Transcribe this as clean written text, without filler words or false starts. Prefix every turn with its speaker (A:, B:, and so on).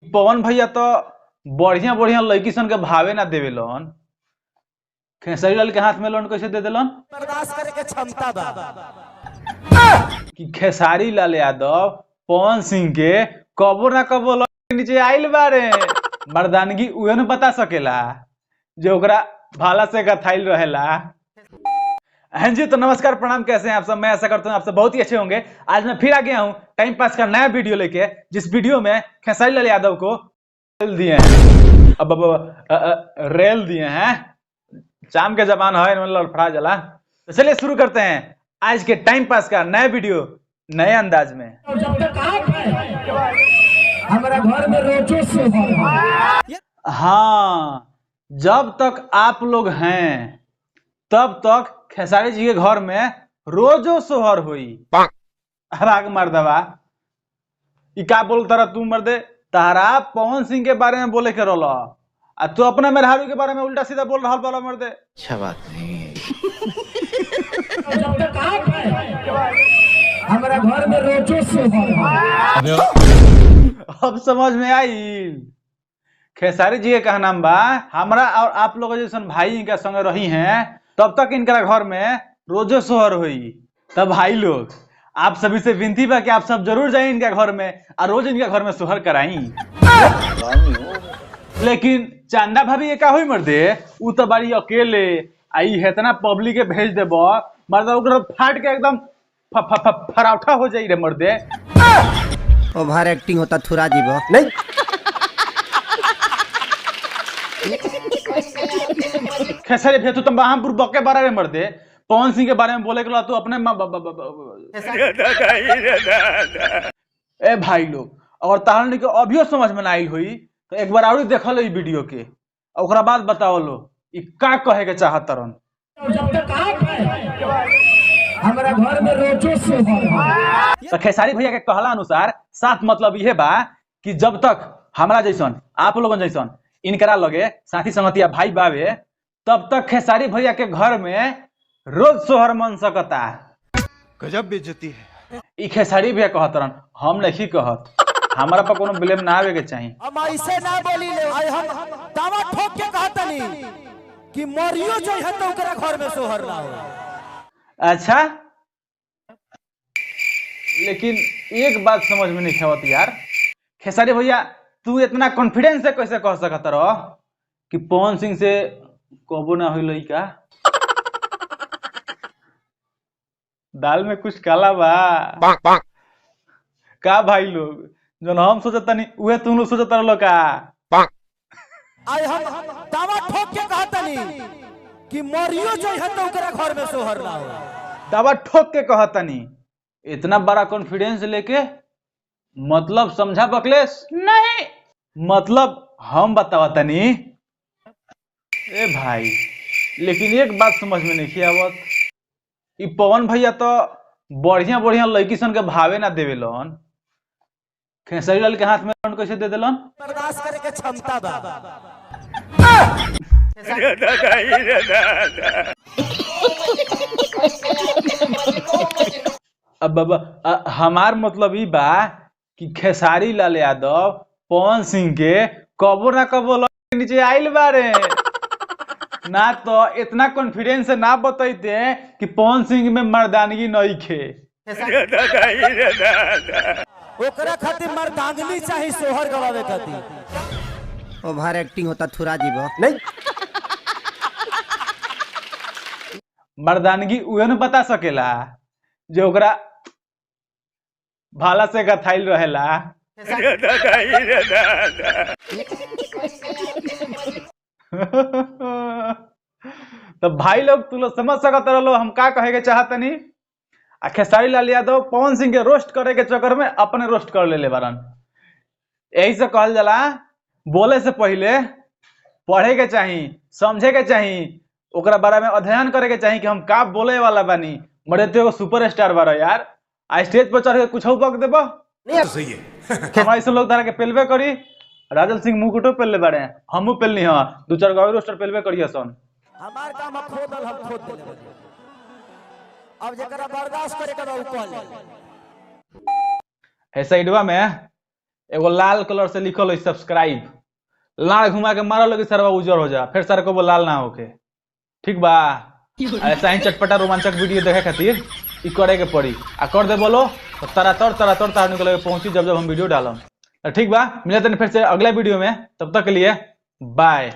A: पवन भैया तो बढ़िया बढ़िया लड़की सन के भावे ना देवेलन। खेसारी लाल के हाथ में लोन कैसे दे देलन?
B: बर्दाश्त करे के क्षमता बा
A: कि खेसारी लाल यादव पवन सिंह के कबो ना कबो लोन के नीचे आइल बारे। मर्दानगी उहे न बता सकेला जो ओकरा भाला से गथाइल रहेला। हाँ जी, तो नमस्कार प्रणाम, कैसे हैं आप सब? मैं आशा करता हूँ आप सब बहुत ही अच्छे होंगे। आज मैं फिर आ गया हूँ टाइम पास का नया वीडियो लेके, जिस वीडियो में खेसारी लाल यादव को रेल दिए हैं। रेल दिए हैं। शाम के जबान है लड़फड़ा जला। तो चलिए शुरू करते हैं आज के टाइम पास का नया वीडियो नए अंदाज में।
B: हमारा घर में रोजो से
A: हाँ, जब तक आप लोग हैं तब तक खेसारी जी के घर में रोजो सोहर हुई। राग मर्दवा ई का बोलता रहा तू मर्दे? तारा पवन सिंह के बारे में बोले के रोला आ तू अपना मेहरारू के बारे में उल्टा सीधा बोल रहा वाला मर्दे।
C: अच्छा बात नहीं है।
B: हमारा घर में रोजो से
A: अब समझ में आई। खेसारी जी के कहना बा हमरा और आप लोग जैसन भाई इनका संग रही हैं तब तक इनका घर में रोजो सोहर हुई। तब भाई लोग आप सभी से विनती बा कि आप सब जरूर जाए इनका घर में और रोज इनका घर में सोहर कराई। लेकिन चांदा भाभी ये का हुई मर्दे? उ तो बड़ी अकेले आई है, इतना पब्लिक के भेज देब मर्दा ओकरा फाट के एकदम फराउठा हो जाई रे मर्दे।
C: ओवर एक्टिंग होता थुरा जीवो नहीं।
A: खेसारी भैया तू बहामपुर बके बारे में मर्दे पवन सिंह के बारे में बोले के तू अपने ए भाई लोग, अगर ताहन के अभियो समझ में ना आई हुई तो एक बार और देखल ई वीडियो के ओकरा बाद बताओ लो ई का कहे के चाहत तरन।
B: हमारा घर में रोजो से
A: तो खेसारी भैया के कहला अनुसार साफ मतलब यह बा कि जब तक हमरा जैसन आप लोगन जैसन इनकरा लगे साथी संगतिया भाई बावे तब तक खेसारी भैया के घर में रोज सोहर मन सकता।
D: गजब बेइज्जती है।
A: ई खेसारी भैया कहत रहन, हम नहीं कहत। हमारा पर कोनो ब्लेम ना आवे के चाहिए।
B: हम ऐसे ना बोली ले आई, हम दावा ठोक के कहतनी कि मरियो जो है तो ओकरा घर में सोहर ना हो।
A: अच्छा, लेकिन एक बात समझ में नहीं आवत यार, खेसारी भैया तू इतना कॉन्फिडेंस से कैसे कह सकत रह कि पवन सिंह से कबो ना हुई लइका? दाल में कुछ काला बा का भाई लोग? जन हम सोचतनी उहे तुम लोग सोचत रहो का?
B: आई हम दावा ठोक के कहतनी कि मरियो जो है तो ओकरा घर में सोहर ना हो।
A: दावा ठोक के कहतनी, इतना बड़ा कॉन्फिडेंस लेके मतलब समझा बकलेश नहीं, मतलब हम बतावतनी। ए भाई, लेकिन एक बात समझ में नहीं आवत, ई पवन भैया तो बढ़िया बढ़िया लड़की सन के भावे ना देवेलन। खेसारी लाल के हाथ में लोन कैसे दे देलन?
B: बर्दाश्त करे के क्षमता बा
A: अब हमार मतलब ई बा कि खेसारी लाल यादव पवन सिंह के कबो ना कबो लोन के नीचे आइल बारे। ना तो इतना कॉन्फिडेंस से ना बताइते कि पवन सिंह में मर्दानगी नहीं खे।
B: ओकरा खातिर मर्दांगनी चाहिए सोहर गवावे खातिर।
C: ओवर एक्टिंग होता थुरा जीवो नहीं।
A: मर्दानगी उहे न बता सकेला जो ओकरा भाला से गथाइल रहेला। तो भाई लोग तू लोग समझ सकत रहो हम का कहे के चाहतनी। आ खेसारी लाल यादव पवन सिंह के रोस्ट करे के चक्कर में अपने रोस्ट कर ले बारन। यही से कहल जाला बोले से पहले पढ़े के चाहिए, समझे के चाहिए, ओकरा बारे में अध्ययन करे के चाहिए कि हम का बोले वाला बानी। मरे तो एगो सुपर स्टार बारा यार, आ स्टेज पर चढ़ के कुछ बक देबो
D: नहीं सही है।
A: हमारा ऐसे लोग धारा के पेलवे करी। राजल सिंह मुकुटो पेलले बारे, हमू पेलनी हां, दो चार गो रोस्टर पेलवे करिए सन।
B: हमार काम हम खोदल हम खोद देले। अब जकरा बर्दाश्त करे के बा उ कह ले।
A: है साइडवा में एगो लाल कलर से लिखल है सब्सक्राइब, लाल घुमा के मारल कि सरवा उजर हो जा, फिर सर को वो लाल ना होके। ठीक बा? ऐसा ही चटपटा रोमांचक वीडियो देखे खातिर ई करे के पड़ी, आ कर दे बोलो तो तरातर तार निकल के पहुंची जब हम वीडियो डालम। ठीक बा, मिलते हैं फिर से अगले वीडियो में, तब तक के लिए बाय।